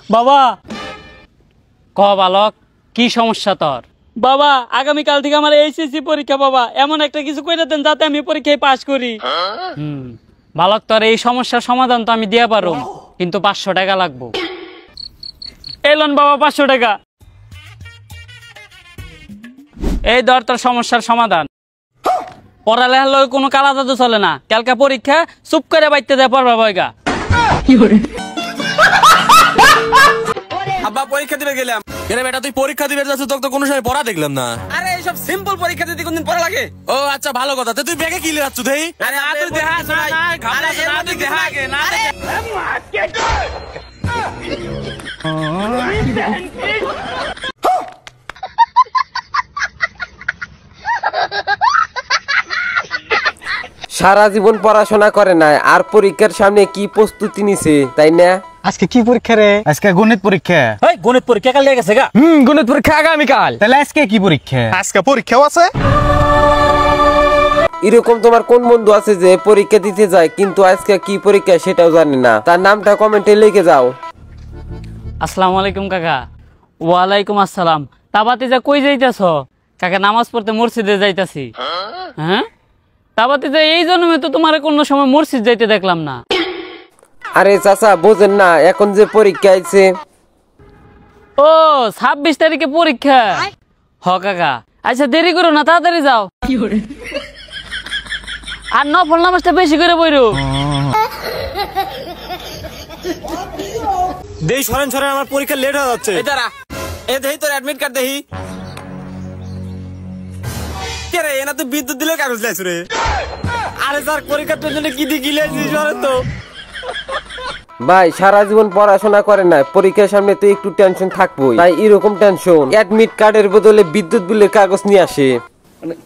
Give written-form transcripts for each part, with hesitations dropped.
বাবা ক বালক কি সমস্যা তোর? বাবা আগামীকাল থেকে আমার এইচএসসি পরীক্ষা বাবা, এমন একটা কিছু কইরা দেন যাতে আমি পরীক্ষায় পাস করি। বালক তোর এই সমস্যার সমাধান তো আমি দিয়া পারুম, কিন্তু 500 টাকা লাগবো। এলন বাবা 500 টাকা। এই ধর তোর সমস্যার সমাধান। পড়ালেখার লগে কোনো কালা জাদু চলে না। কালকে পরীক্ষা, চুপ করে বাইতে দেয় পড়বা বইগা। আব্বা পরীক্ষা দিবে গেলাম। কেন বেটা তুই পরীক্ষা দিবে যাচ্ছিস, তোকে তো কোনো সময় পড়া দেখলাম না। আরে এইসব সিম্পল পরীক্ষা দিতে কোনদিন পড়া লাগে? ও আচ্ছা ভালো কথা। তুই ব্যাগে কি লিয়ে যাচ্ছ দেই? আরে তুই দেখা না ঘাবড়া না, তুই দেখা আগে না দেখে। সারা জীবন পড়াশোনা করে নাই আর পরীক্ষার সামনে কি প্রস্তুতি নিছে তাই না? আজকে কি পরীক্ষা রে? আজকে গণিত পরীক্ষা। এই গণিত পরীক্ষা কাল লেগে গেছে গা। গণিত পরীক্ষা আগামীকাল। তাহলে আজকে কি পরীক্ষা? আজকে পরীক্ষাও আছে। এরকম তোমার কোন বন্ধু আছে যে পরীক্ষা দিতে যায় কিন্তু আজকে কি পরীক্ষা সেটাও জানে না? তার নামটা কমেন্টে লিখে যাও। আসসালামু আলাইকুম কাকা। ওয়ালাইকুম আসসালাম। তাবাতে যা কই যাইতাছ? কাকা নামাজ পড়তে মসজিদে যাইতাছি। হ্যাঁ তাবাতে যা এই জন্মে তো তোমার কোনো সময় মসজিদ যাইতে দেখলাম না। আরে চাচা বোঝেন না, এখন যে পরীক্ষা আইছে। ও 26 তারিখে পরীক্ষা। হ কাকা আচ্ছা দেরি করো না, তাড়াতাড়ি যাও। আর নফল নামাজটা বেশি করে পড়ো। দেই সরেন সরেন, আমার পরীক্ষা লেট হয়ে যাচ্ছে। এই দাঁড়া, এই দেই তোর অ্যাডমিট কার্ড দেই। কে রে এনা তুই বিদ্যুৎ দিলে কাগজ লাইছ রে? আরে স্যার পরীক্ষার জন্য কি দি গিলেছিস সরে তো। ভাই সারা জীবন পড়াশোনা করে না, পরীক্ষার সামনে তো একটু টেনশন থাকবোই। তাই এরকম টেনশন অ্যাডমিট কার্ডের বদলে বিদ্যুৎ বিলের কাগজ নিয়ে আসে।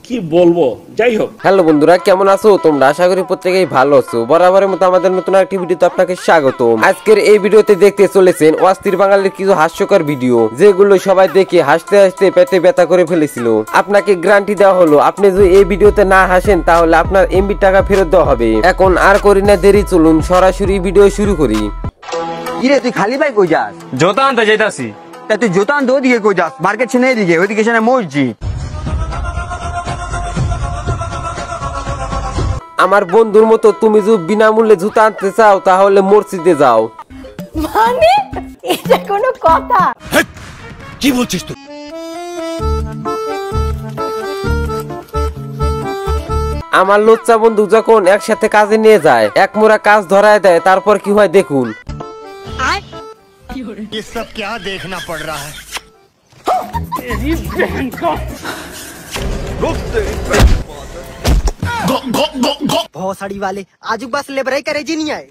কি বলবো, যাই হোক। হ্যালো বন্ধুরা, কেমন আছো তোমরা? আশা করি প্রত্যেকেই ভালো আছো। বরাবরের মতো আমাদের নতুন একটি ভিডিওতে আপনাকে স্বাগতম। আজকের এই ভিডিওতে দেখতে চলেছেন অস্থির বাঙালির কিছু হাস্যকর ভিডিও, যেগুলো সবাই দেখে হাসতে হাসতে পেটে ব্যথা করে ফেলেছিল। আপনাকে গ্যারান্টি দেওয়া হলো আপনি যদি এই ভিডিওতে না হাসেন তাহলে আপনার এমবি টাকা ফেরত দেওয়া হবে। এখন আর করি না দেরি, চলুন সরাসরি ভিডিও শুরু করি। ইরে তুই খালি ভাই কই যাস? জোতা আনতে যাইতাছি। তা তুই জোতা আনতে ওদিকে কই যাস? মার্কেট ছেনে এদিকে, ওইদিকে ছেনে মসজিদ। আমার বন্ধুর মতো তুমি যদি বিনামূল্যে জুতা আনতে চাও তাহলে মসজিদে যাও। মানে এটা কোনো কথা? কি বলছিস তুই? আমার লোচ্চা বন্ধু যখন একসাথে কাজে নিয়ে যায়, এক মোড়া কাজ ধরায় দেয়, তারপর কি হয় দেখুন। ये सब क्या देखना पड़ रहा है? भौसड़ी वाले आजुक बस लेबराई करे जी नहीं आए।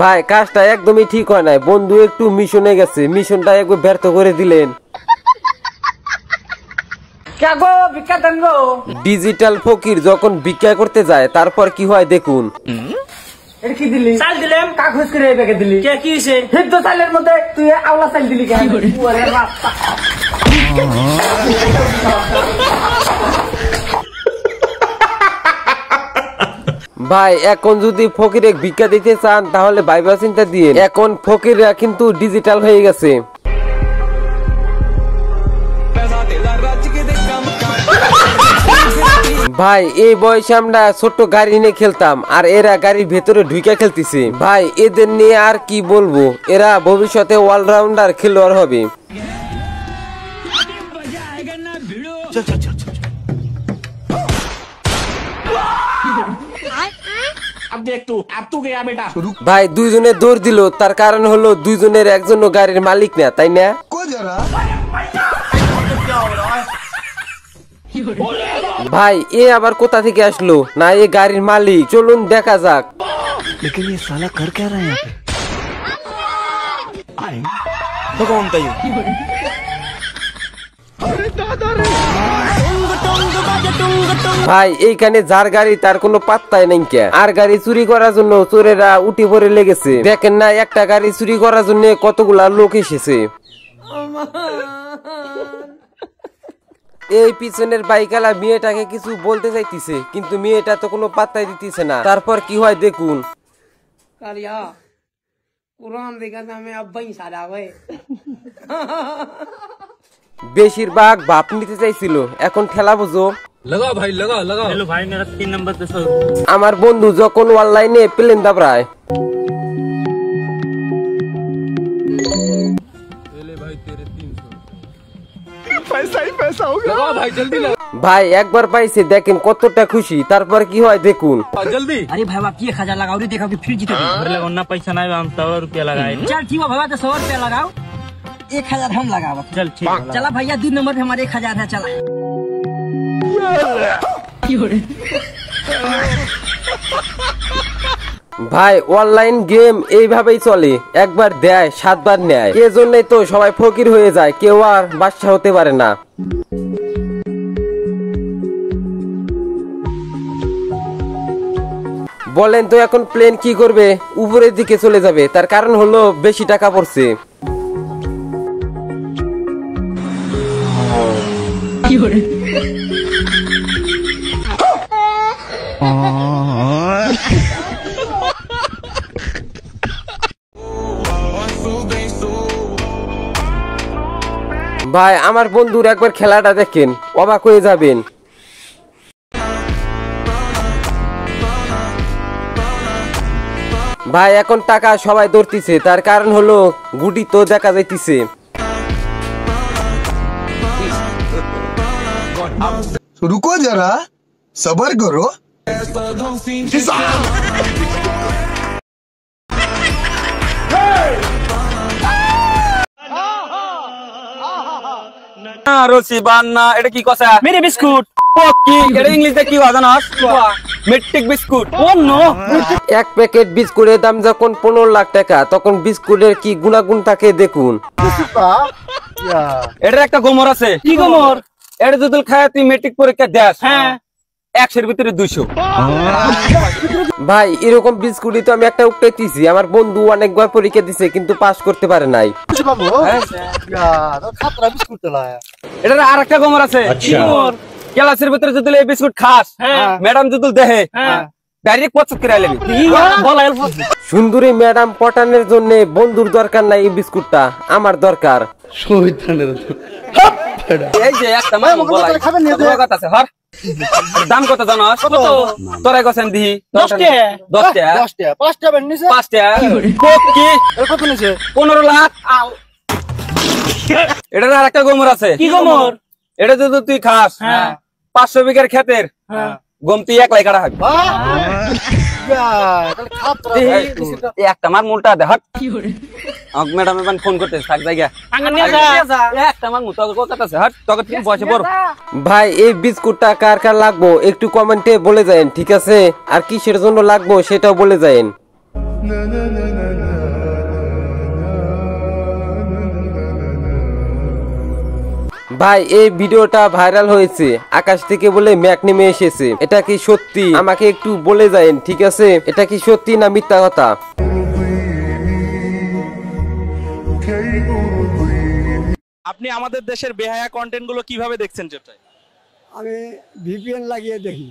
ভাই কাজটা একদমই ঠিক হয় নাই। বন্ধু একটু মিশনে গেছে, মিশনটা একবার ব্যর্থ করে দিলেন। ডিজিটাল ফকির যখন ভিক্ষা করতে যায় তারপর কি হয় দেখুন। চাল দিলাম কাগজ করে ব্যাগে দিলি কে কি হইছে? হিদ্দ চালের মধ্যে তুই আওলা চাল দিলি কেন? ওরে রাস্তা। ভাই এখন যদি ফকিরে ভিক্ষা দিতে চান তাহলে ভাইবা চিন্তা দিয়ে। এখন ফকিররা কিন্তু ডিজিটাল হয়ে গেছে। ভাই এই বয়সে আমরা ছোট্ট গাড়ি নিয়ে খেলতাম আর এরা গাড়ির ভেতরে ঢুকে খেলতেছে। ভাই এদের নিয়ে আর কি বলবো, এরা ভবিষ্যতে অলরাউন্ডার খেলোয়াড় হবে। ভাই দুইজনে দৌড় দিল, তার কারণ হলো দুইজনের একজন গাড়ির মালিক না, তাই না? ভাই এ আবার কোথা থেকে আসলো? না এ গাড়ির মালিক, চলুন দেখা যাক। लेकिन ये साला कर क्या रहा है यहाँ पे? তো কোন তাই ভাই এইখানে যার গাড়ি তার কোনো পাত্তাই নেই কে। আর গাড়ি চুরি করার জন্য চোরেরা উঠে পড়ে লেগেছে। দেখেন না একটা গাড়ি চুরি করার জন্য কতগুলা লোক এসেছে। এই পিছনের বাইকালা মেয়েটাকে কিছু বলতে চাইতেছে কিন্তু মেয়েটা তো কোনো পাত্তাই দিতেছে না। তারপর কি হয় দেখুন। करिया कुरान देखा था मैं अब वहीं सारा हुए বেশিরভাগ বাপ নিতে চাইছিল, এখন ঠেলা বুঝো। लगाओ भाई लगाओ लगाओ। हेलो भाई मेरा 3 नंबर पे सो। আমার বন্ধু যখন অনলাইনে প্লেন দাবড়ায়, पैसा ही पैसा हो गया। लगाओ भाई जल्दी लगाओ ভাই একবার পাইছে, দেখেন কতটা খুশি। তারপর কি হয় দেখুন। जल्दी। अरे भाई बाप 1000 लगाओ रे, देखो कि फिर जीतोगे। अरे लगो ना पैसा ना हम 100 रुपया लगाए। चल ठीक है भाई, तो 100 रुपया लगाओ, 1000 हम लगाओ। चल ठीक है। चला भैया 2 नंबर पे हमारे 1000 है, चला। ভাই অনলাইন গেম এইভাবেই চলে, একবার দেয় 7 বার নেয়। কে জন্যই তো সবাই ফকির হয়ে যায়, কেউ আর বাদশা হতে পারে না। বলেন তো এখন প্লেন কি করবে? উপরের দিকে চলে যাবে, তার কারণ হলো বেশি টাকা পড়ছে। ভাই আমার বন্ধুর একবার খেলাটা দেখেন, অবাক হয়ে যাবেন। ভাই এখন টাকা সবাই ধরতিছে, তার কারণ হলো গুটি তো দেখা যাইতিছে। रुको जरा सबर करो। রসি বান্না এটা কি কথা? मेरे बिस्कुट কি এটা ইংলিশে কি হয় জানাস? Metric biscuit. অন্য এক প্যাকেট বিস্কুটের দাম যখন 15 লাখ টাকা, তখন বিস্কুটের কি গুণাগুণ থাকে দেখুন। এটার একটা গোমর আছে। কি গোমর? এটা যদি খায় তুই মেট্রিক পরীক্ষা দেস, হ্যাঁ 100 এর ভিতরে 200। ভাই এরকম বিস্কুটই তো আমি একটা উঠাইতেছি, আমার বন্ধু অনেকবার পরীক্ষা দিছে কিন্তু পাস করতে পারে নাই। এটার আর একটা গোমর আছে। কি গোমর? ক্লাসের ভিতরে যদি এই বিস্কুট খাস, ম্যাডাম যদি দেখে ডাইরেক্ট পছন্দ করে আইলেবি। সুন্দরী ম্যাডাম পটানোর জন্য বন্ধুর দরকার নাই, এই বিস্কুটটা আমার দরকার। এই যে একটা মাল বলাই কথা আছে হর। দাম কত জানাস? কত তোরা গছেন দি? 10 টাকা। 10 টাকা। 5 টাকা নিছে। 5 টাকা। কি কত নিছে? 15 লাখ। এটার আর একটা গোমর আছে। কি গোমর? এটা যদি তুই খাস, 500 বিঘার ক্ষেতের গম তুই 1 লাখ টাকা হবে। একটা মার মুলটা দে হট। ম্যাডাম এখন ফোন করতে থাক জায়গা। একটা মার মুলটা কথা আছে হট, তোকে তুমি বসে পড়। ভাই এই বিস্কুটটা কার কার লাগবো একটু কমেন্টে বলে যায়েন, ঠিক আছে? আর কিসের জন্য লাগবো সেটাও বলে যায়েন। ভাই এই ভিডিওটা ভাইরাল হয়েছে, আকাশ থেকে বলে ম্যাক নেমে এসেছে, এটা কি সত্যি? আমাকে একটু বলে যায়েন, ঠিক আছে? এটা কি সত্যি না মিথ্যা কথা? আপনি আমাদের দেশের বেহায়া কন্টেন্ট গুলো কিভাবে দেখছেন? যেটা আমি ভিপিএন লাগিয়ে দেখি।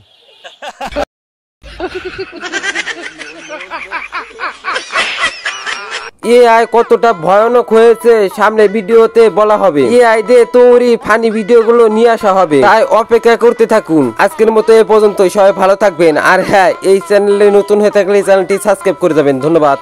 এআই কতটা ভয়ানক হয়েছে সামনে ভিডিওতে বলা হবে। এআই দিয়ে তৈরি ফানি ভিডিওগুলো নিয়ে আসা হবে, তাই অপেক্ষা করতে থাকুন। আজকের মতো এ পর্যন্ত, সবাই ভালো থাকবেন। আর হ্যাঁ, এই চ্যানেলে নতুন হয়ে থাকলে চ্যানেলটি সাবস্ক্রাইব করে যাবেন। ধন্যবাদ।